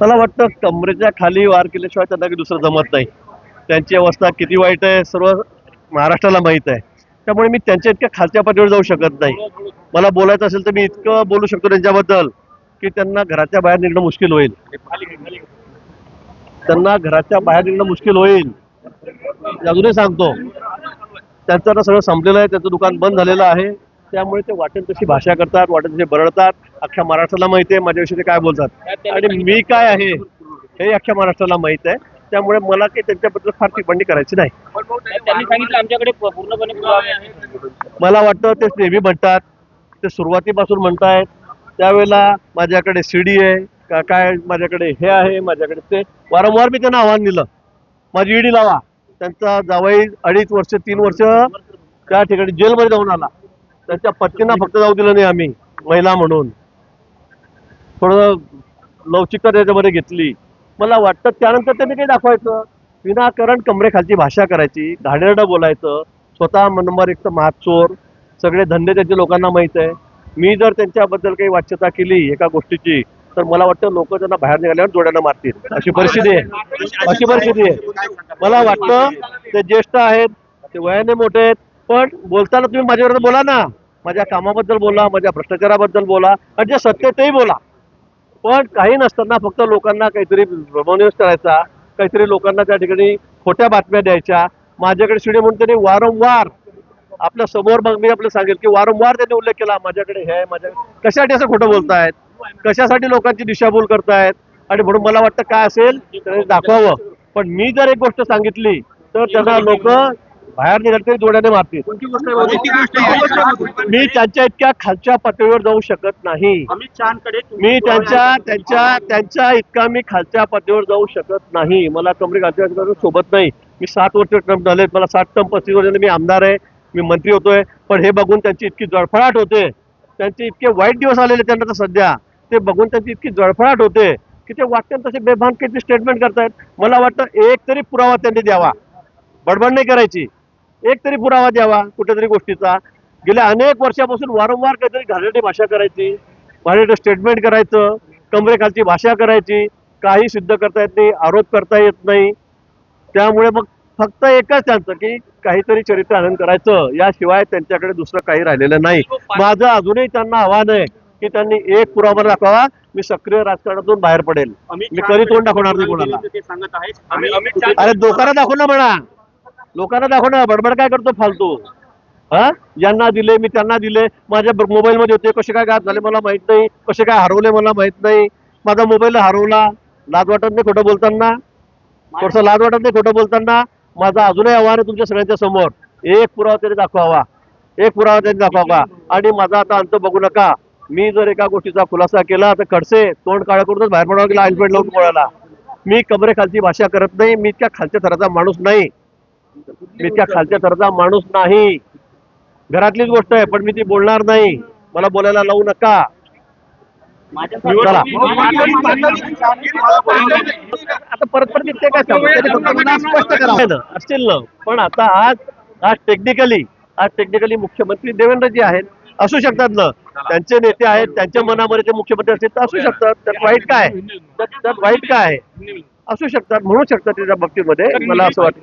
मला वाटतं कमरेच्या खाली वार केल्याशिवाय त्यांना काही दुसरं जमत नाही. त्यांची अवस्था किती वाईट आहे सर्व महाराष्ट्राला माहीत आहे. त्यामुळे मी त्यांच्या इतक्या खालच्या पातळीवर जाऊ शकत नाही. मला बोलायचं असेल तर मी इतकं बोलू शकतो त्यांच्याबद्दल की त्यांना घराच्या बाहेर निघणं मुश्किल होईल. त्यांना घराच्या बाहेर निघणं मुश्किल होईल. अजूनही सांगतो, त्यांचं आता सगळं संपलेलं आहे. त्यांचं दुकान बंद झालेलं आहे. त्यामुळे ते वाटेल तशी भाषा करतात, वाटेल तशी बरळतात. अख्ख्या महाराष्ट्राला माहिती आहे माझ्याविषयी ते काय बोलतात आणि मी काय आहे हे अख्ख्या महाराष्ट्राला माहित आहे. त्यामुळे मला काही त्यांच्याबद्दल फार टिप्पणी करायची नाही. त्यांनी सांगितलं आमच्याकडे पूर्णपणे पुरावे आहेत. मला वाटतं ते नेहमी म्हणतात, ते सुरुवातीपासून म्हणतायत. त्यावेळेला माझ्याकडे सीडी आहे का काय, माझ्याकडे हे आहे, माझ्याकडे ते. वारंवार मी त्यांना आव्हान दिलं, माझी ईडी लावा. त्यांचा जावई 2.5 वर्ष 3 वर्ष त्या ठिकाणी जेलमध्ये जाऊन आला. त्यांच्या पत्नींना फक्त जाऊ दिलं नाही आम्ही, महिला म्हणून थोडं लवचिकता त्याच्यामध्ये घेतली. मला वाटतं त्यानंतर त्यांनी काही दाखवायचं, विनाकारण कमरेखालची भाषा करायची, घाणेरडं बोलायचं. स्वतः नंबर 1 तर महाचोर, सगळे धंदे त्यांचे लोकांना माहीत आहे. मी जर त्यांच्याबद्दल काही वाच्यता केली एका गोष्टीची तर मला वाटतं लोक त्यांना बाहेर निघाल्यावर जोड्यानं मारतील. अशी परिस्थिती आहे. मला वाटतं ते ज्येष्ठ आहेत, ते वयाने मोठे आहेत, पण बोलताना तुम्ही माझ्याबरोबर बोला ना. माझ्या कामाबद्दल बोला, माझ्या भ्रष्टाचाराबद्दल बोला आणि जे सत्य तेही बोला. पण काही नसताना फक्त लोकांना काहीतरी भ्रमनिवेश करायचा, काहीतरी लोकांना त्या ठिकाणी खोट्या बातम्या द्यायच्या. माझ्याकडे शिडे म्हणून त्यांनी वारंवार आपल्या समोर, मग मी आपलं सांगेल की वारंवार त्यांनी उल्लेख केला, माझ्याकडे हे, माझ्या कशासाठी असं खोटं बोलतायत, कशासाठी लोकांची दिशाभूल करतायत. आणि म्हणून मला वाटतं काय असेल त्याने दाखवावं. पण मी जर एक गोष्ट सांगितली तर त्यांना लोक बाहेर निघाले तरी जोड्याने मारतील. मी त्यांच्या इतक्या खालच्या पातळीवर जाऊ शकत नाही. मी त्यांच्या इतका मी खालच्या पातळीवर जाऊ शकत नाही. मला कमरे खालच्या सोबत नाही. मी 7 वर्ष टर्म झाले, मला 60 टर्म 35 वर्षांनी मी आमदार आहे, मी मंत्री होतोय. पण हे बघून त्यांची इतकी जळफळाट होते, त्यांचे इतके वाईट दिवस आलेले त्यांना तर सध्या, ते बघून त्यांची इतकी जळफळाट होते की ते वाटतं तसे बेभान किती स्टेटमेंट करतायत. मला वाटतं एक तरी पुरावा त्यांनी द्यावा, बडबड नाही करायची. एक तरी पुरावा द्यावा कुठेतरी गोष्टीचा. गेल्या अनेक वर्षापासून वारंवार काहीतरी घाणेरडी भाषा करायची, घाणेरडं स्टेटमेंट करायचं, कमरेखालची भाषा करायची, काही सिद्ध करता येत नाही, आरोप करता येत नाही. त्यामुळे मग फक्त एकच त्यांचं की काहीतरी चरित्र आनंद करायचं, याशिवाय त्यांच्याकडे दुसरं काही राहिलेलं नाही. माझं अजूनही त्यांना आव्हान आहे की त्यांनी एक पुरावा दाखवा, मी सक्रिय राजकारणातून बाहेर पडेल. मी कधी तोंड दाखवणार नाही कोणाला. अरे लोकांना दाखव ना म्हणा, लोकांना दाखव ना. बडबड काय करतो फालतू. ज्यांना दिले मी त्यांना दिले, माझ्या मोबाईल मध्ये होते, कसे काय गायब झाले मला माहित नाही, कसे काय हरवले मला माहित नाही. माझा मोबाईल हरवला, लाज वाटत नाही खोटं बोलताना, थोडस लाज वाटत नाही खोटं बोलताना. माझं अजूनही आव्हान आहे तुमच्या सगळ्यांच्या समोर, एक पुरावा तरी दाखवावा, एक पुरावा तरी दाखवावा. आणि माझा आता अंत बघू नका. मी जर एका गोष्टीचा खुलासा केला तर खडसे तोंड काळा करूनच बाहेर पडावं गेला आईलपेट लावून पोळाला. मी कमरेखालची भाषा करत नाही. मी इतक्या खालच्या थराचा माणूस नाही, मी इतक्या खालच्या थराचा माणूस नाही. घरातलीच गोष्ट आहे पण मी ती बोलणार नाही. मला बोलायला लावू नका. आता परत ते काय स्पष्ट करा असतील ना. पण आता आज टेक्निकली मुख्यमंत्री देवेंद्रजी आहेत, असू शकतात ना. त्यांचे नेते आहेत, त्यांच्या मनामध्ये ते मुख्यमंत्री असतील तर असू शकतात. त्यात वाईट काय, त्यात वाईट काय असू शकतात, म्हणू शकतात. त्याच्या बाबतीमध्ये मला असं वाटतं